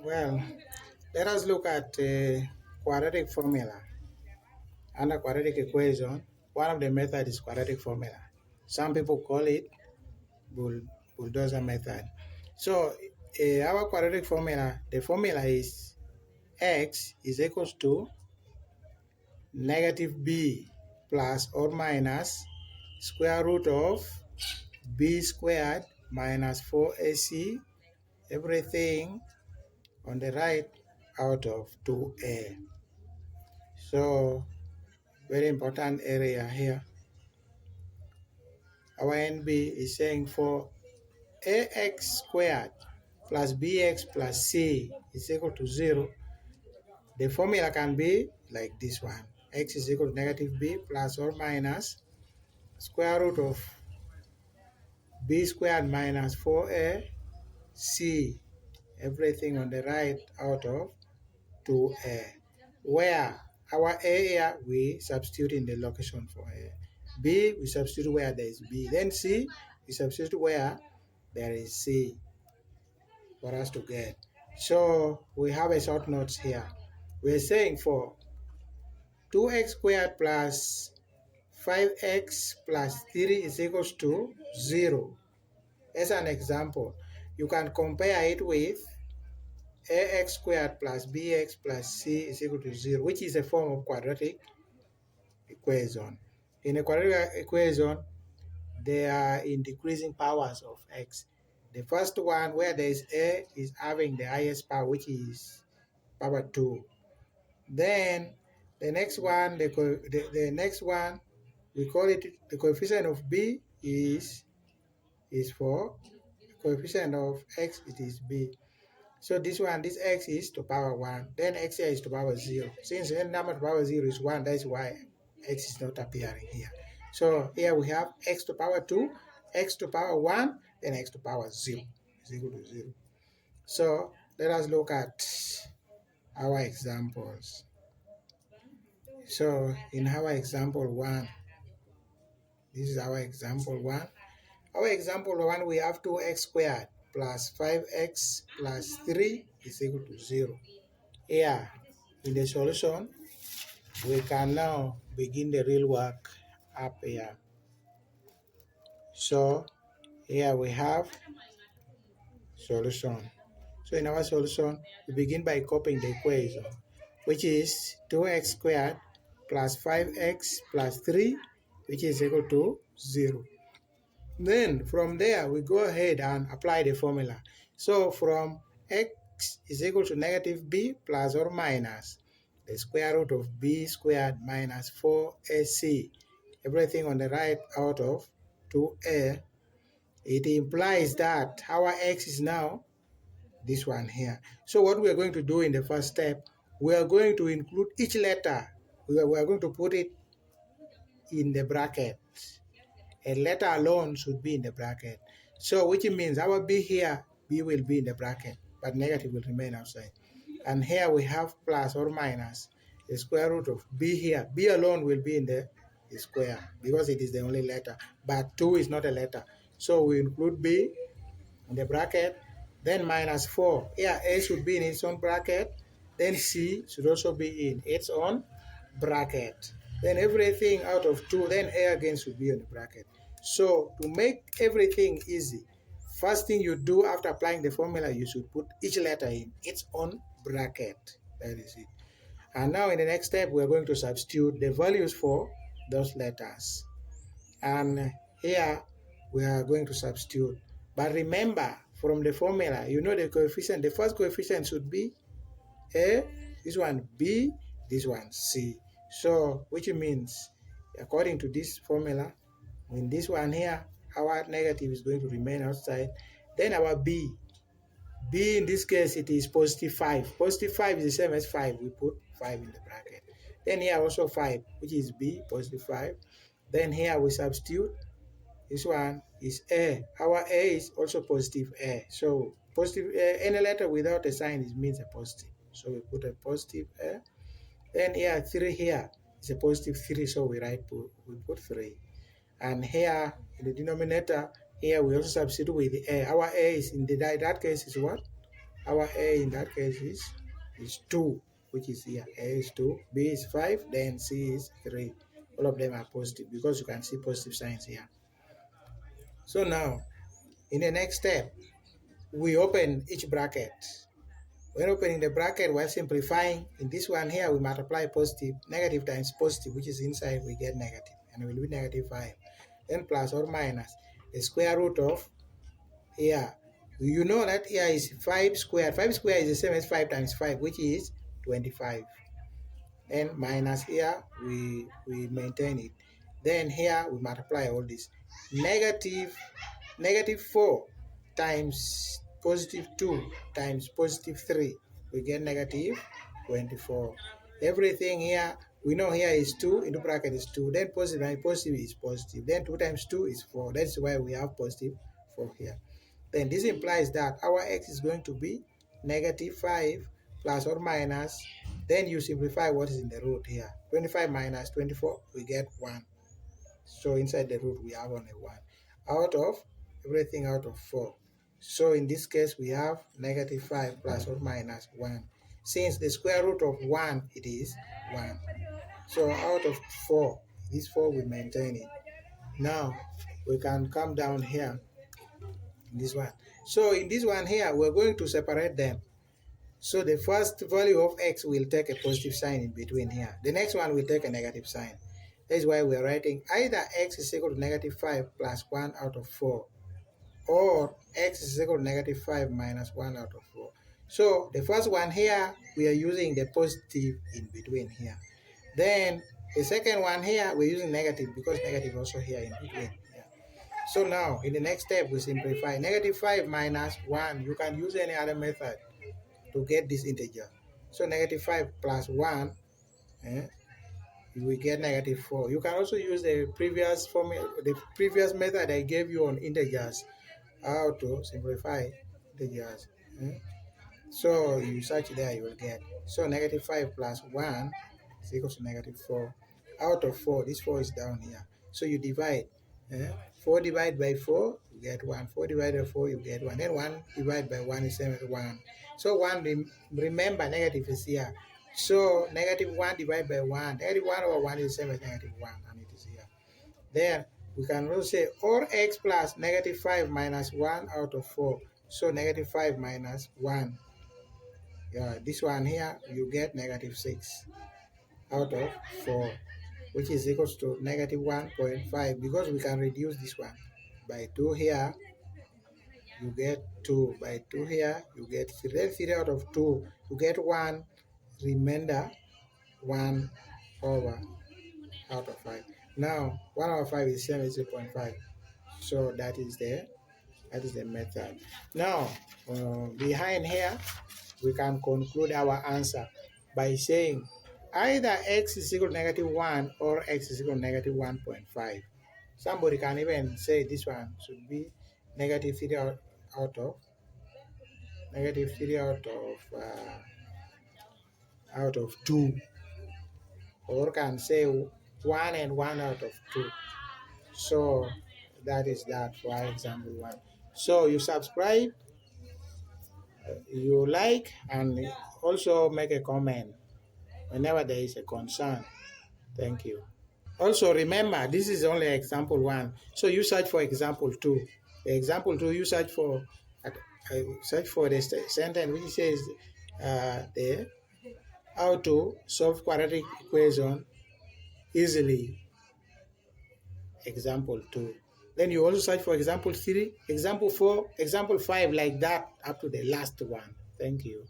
Well, let us look at quadratic formula. Under quadratic equation, one of the methods is quadratic formula. Some people call it bulldozer method. So our quadratic formula, the formula is x is equals to negative b plus or minus square root of b squared minus 4ac, everything on the right out of 2a. So very important area here. Our NB is saying for ax squared plus bx plus c is equal to 0, the formula can be like this one. X is equal to negative b plus or minus square root of b squared minus 4a c, everything on the right out of 2a, where our a here we substitute in the location for a, b we substitute where there is b, then c we substitute where there is c for us to get. So we have a short notes here. We're saying for 2x squared plus 5x plus 3 is equals to 0. As an example, you can compare it with ax squared plus bx plus c is equal to 0, which is a form of quadratic equation. In a quadratic equation, they are in decreasing powers of x. The first one, where there is a, is having the highest power, which is power 2. Then the next one, the next one, we call it the coefficient of b is 4. The coefficient of x, it is b. So this one, this x is to power 1. Then x here is to power 0. Since n number to power 0 is 1, that's why x is not appearing here. So here we have x to power 2, x to power 1, then x to power 0 is equal to 0. So let us look at our examples. So in our example 1, this is our example 1. Our example 1, we have 2x squared plus 5x plus 3 is equal to 0. Here, in the solution, we can now begin the real work up here. So here we have solution. So in our solution, we begin by copying the equation, which is 2x squared plus 5x plus 3, which is equal to 0. Then from there, we go ahead and apply the formula. So from x is equal to negative b plus or minus the square root of b squared minus 4ac, everything on the right out of 2a, it implies that our x is now this one here. So what we are going to do in the first step, we are going to include each letter. We are going to put it in the bracket. A letter alone should be in the bracket. So which means our b here, b will be in the bracket, but negative will remain outside. And here we have plus or minus the square root of b here. B alone will be in the square because it is the only letter, but 2 is not a letter. So we include b in the bracket, then minus 4. Here a should be in its own bracket, then c should also be in its own bracket. Then everything out of 2, then a again should be in the bracket. So to make everything easy, first thing you do after applying the formula, you should put each letter in its own bracket. That is it. And now in the next step, we're going to substitute the values for those letters. And here we are going to substitute. But remember, from the formula, you know the coefficient. The first coefficient should be a, this one b, this one c. So which means, according to this formula, in this one here, our negative is going to remain outside. Then our b in this case, it is positive 5. Positive 5 is the same as 5. We put 5 in the bracket. Then here also 5, which is b, positive 5. Then here we substitute. This one is a. Our a is also positive a. So positive any letter without a sign, it means a positive. So we put a positive a. Then here 3 here is a positive 3. So we put 3. And here in the denominator, here we also substitute with the a. Our a is in that case is what? Our A in that case is 2, which is here. A is 2, B is 5, then C is 3. All of them are positive because you can see positive signs here. So now, in the next step, we open each bracket. When opening the bracket, we're simplifying. In this one here, we multiply positive, negative times positive, which is inside, we get negative, and it will be negative 5. Then plus or minus the square root of here. You know that here is 5 squared. 5 squared is the same as 5 times 5, which is 25. Then minus here, we maintain it. Then here, we multiply all this. Negative 4 times positive 2 times positive 3, we get negative 24. Everything here, we know here is 2, into bracket is 2, then positive and positive is positive, then 2 times 2 is 4. That's why we have positive 4 here. Then this implies that our x is going to be negative 5 plus or minus, then you simplify what is in the root here. 25 minus 24, we get 1. So inside the root, we have only 1. Out of everything out of 4. So in this case, we have negative 5 plus or minus 1. Since the square root of 1, it is 1. So out of 4, this 4 we maintain it. Now, we can come down here, in this one. So in this one here, we're going to separate them. So the first value of x will take a positive sign in between here. The next one will take a negative sign. That is why we are writing either x is equal to negative 5 plus 1 out of 4, or x is equal to negative 5 minus 1 out of 4. So the first one here, we are using the positive in between here. Then the second one here, we're using negative because negative also here in between. So now, in the next step, we simplify. Negative 5 minus 1, you can use any other method to get this integer. So negative 5 plus 1, we get negative 4. You can also use the previous method I gave you on integers, how to simplify integers. So you search there, you will get. So negative 5 plus 1 is equal to negative 4. Out of 4, this 4 is down here. So you divide. 4 divided by 4, you get 1. 4 divided by 4, you get 1. Then 1 divided by 1 is same as 1. So 1, remember negative is here. So negative 1 divided by 1. Negative 1 over 1 is the same as negative 1, and it is here. Then we can also say or x plus negative 5 minus 1 out of 4. So negative 5 minus 1. This one here, you get negative 6 out of 4, which is equals to negative 1.5, because we can reduce this one by 2 here, you get 2, by 2 here, you get 3, then 3 out of 2, you get 1, remainder 1 over out of 5. Now 1 over 5 is same as 0.5, so that is the method. Now behind here, we can conclude our answer by saying either x is equal to negative 1 or x is equal to negative 1.5. Somebody can even say this one should be negative 3 out of negative 3 out of 2, or can say 1 and 1 out of 2. So that is that for example 1. So you subscribe, you like, and also make a comment whenever there is a concern. Thank you. Also remember, this is only example 1. So you search for example 2. The example 2, you search for the sentence which says there, how to solve quadratic equation easily. Example 2. Then you also search for example 3, example 4, example 5, like that up to the last one. Thank you.